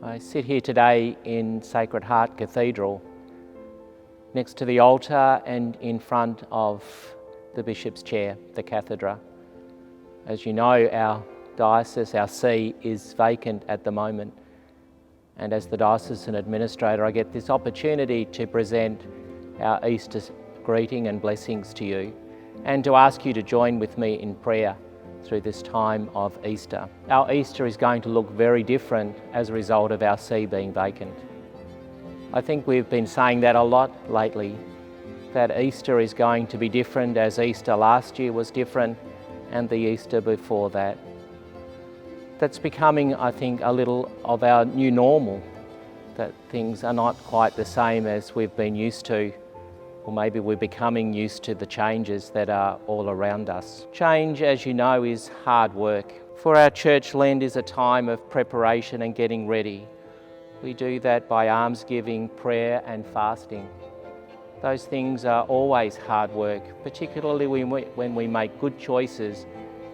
I sit here today in Sacred Heart Cathedral, next to the altar and in front of the Bishop's chair, the cathedra. As you know, our diocese, our see, is vacant at the moment. And as the diocesan administrator, I get this opportunity to present our Easter greeting and blessings to you, and to ask you to join with me in prayer through this time of Easter. Our Easter is going to look very different as a result of our see being vacant. I think we've been saying that a lot lately, that Easter is going to be different as Easter last year was different and the Easter before that. That's becoming, I think, a little of our new normal, that things are not quite the same as we've been used to, or maybe we're becoming used to the changes that are all around us. Change, as you know, is hard work. For our church, Lent is a time of preparation and getting ready. We do that by almsgiving, prayer and fasting. Those things are always hard work, particularly when we make good choices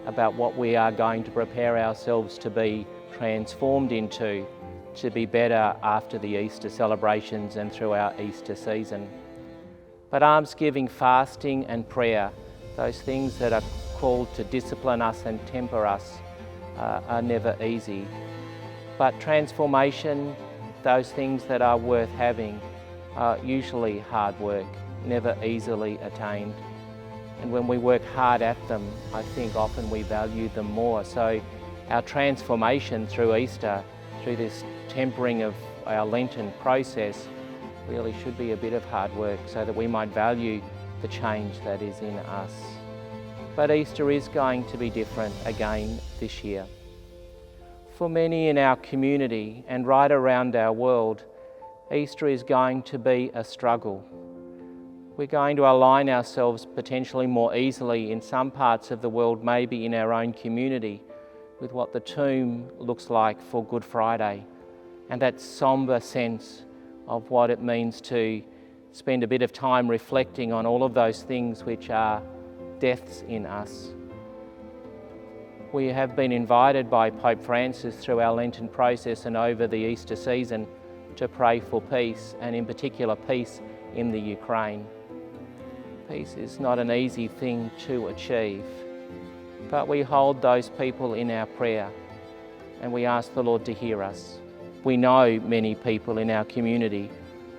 about what we are going to prepare ourselves to be transformed into, to be better after the Easter celebrations and through our Easter season. But almsgiving, fasting and prayer, those things that are called to discipline us and temper us, are never easy. But transformation, those things that are worth having, are usually hard work, never easily attained. And when we work hard at them, I think often we value them more. So our transformation through Easter, through this tempering of our Lenten process, really should be a bit of hard work so that we might value the change that is in us. But Easter is going to be different again this year. For many in our community and right around our world, Easter is going to be a struggle. We're going to align ourselves potentially more easily in some parts of the world, maybe in our own community, with what the tomb looks like for Good Friday, and that sombre sense of what it means to spend a bit of time reflecting on all of those things which are deaths in us. We have been invited by Pope Francis through our Lenten process and over the Easter season to pray for peace, and in particular peace in the Ukraine. Peace is not an easy thing to achieve, but we hold those people in our prayer and we ask the Lord to hear us. We know many people in our community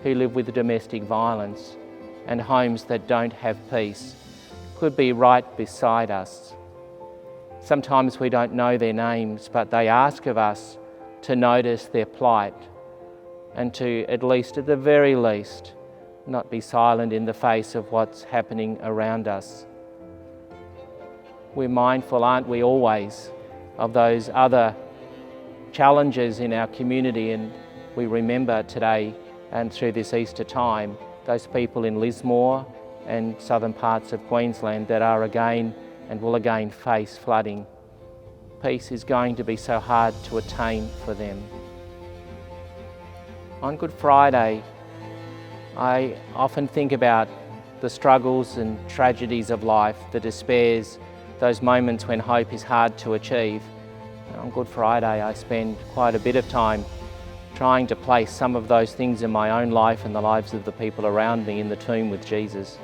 who live with domestic violence, and homes that don't have peace could be right beside us. Sometimes we don't know their names, but they ask of us to notice their plight and to, at the very least, not be silent in the face of what's happening around us. We're mindful, aren't we always, of those other challenges in our community, and we remember today and through this Easter time those people in Lismore and southern parts of Queensland that are again and will again face flooding. Peace is going to be so hard to attain for them. On Good Friday, I often think about the struggles and tragedies of life, the despairs, those moments when hope is hard to achieve. On Good Friday, I spend quite a bit of time trying to place some of those things in my own life and the lives of the people around me in the tomb with Jesus.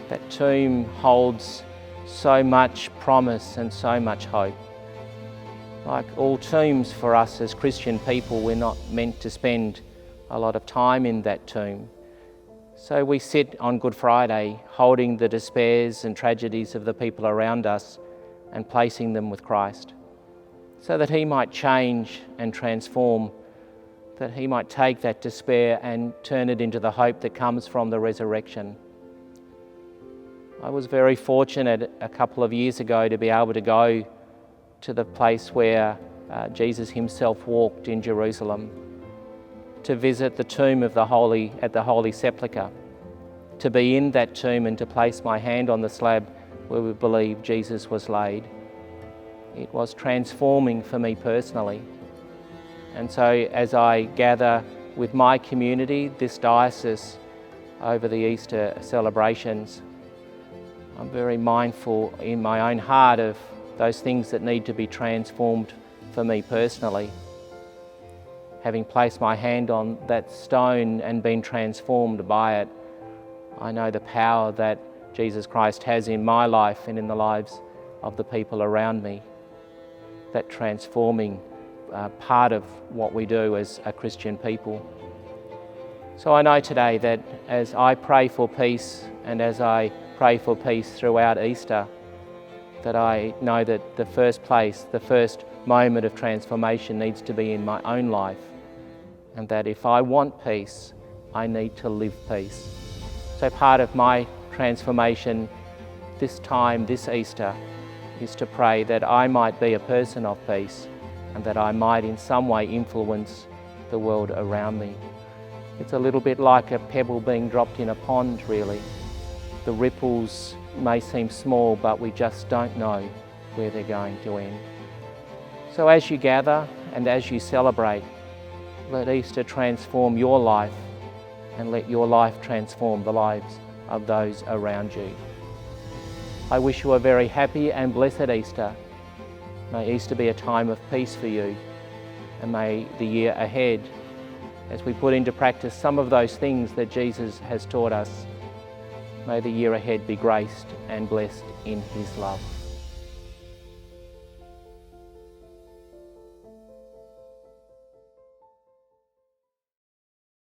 That tomb holds so much promise and so much hope. Like all tombs for us as Christian people, we're not meant to spend a lot of time in that tomb. So we sit on Good Friday holding the despairs and tragedies of the people around us and placing them with Christ, so that He might change and transform, that He might take that despair and turn it into the hope that comes from the resurrection. I was very fortunate a couple of years ago to be able to go to the place where Jesus Himself walked in Jerusalem, to visit the tomb of the Holy Sepulchre, to be in that tomb and to place my hand on the slab where we believe Jesus was laid. It was transforming for me personally. And so as I gather with my community, this diocese, over the Easter celebrations, I'm very mindful in my own heart of those things that need to be transformed for me personally. having placed my hand on that stone and been transformed by it, I know the power that Jesus Christ has in my life and in the lives of the people around me. That transforming part of what we do as a Christian people. So I know today that as I pray for peace and as I pray for peace throughout Easter, that I know that the first moment of transformation needs to be in my own life, and that if I want peace, I need to live peace. So part of my transformation this Easter, is to pray that I might be a person of peace and that I might in some way influence the world around me. It's a little bit like a pebble being dropped in a pond, really. The ripples may seem small, but we just don't know where they're going to end. So as you gather and as you celebrate, let Easter transform your life and let your life transform the lives of those around you. I wish you a very happy and blessed Easter. May Easter be a time of peace for you, and may the year ahead, as we put into practice some of those things that Jesus has taught us, may the year ahead be graced and blessed in His love.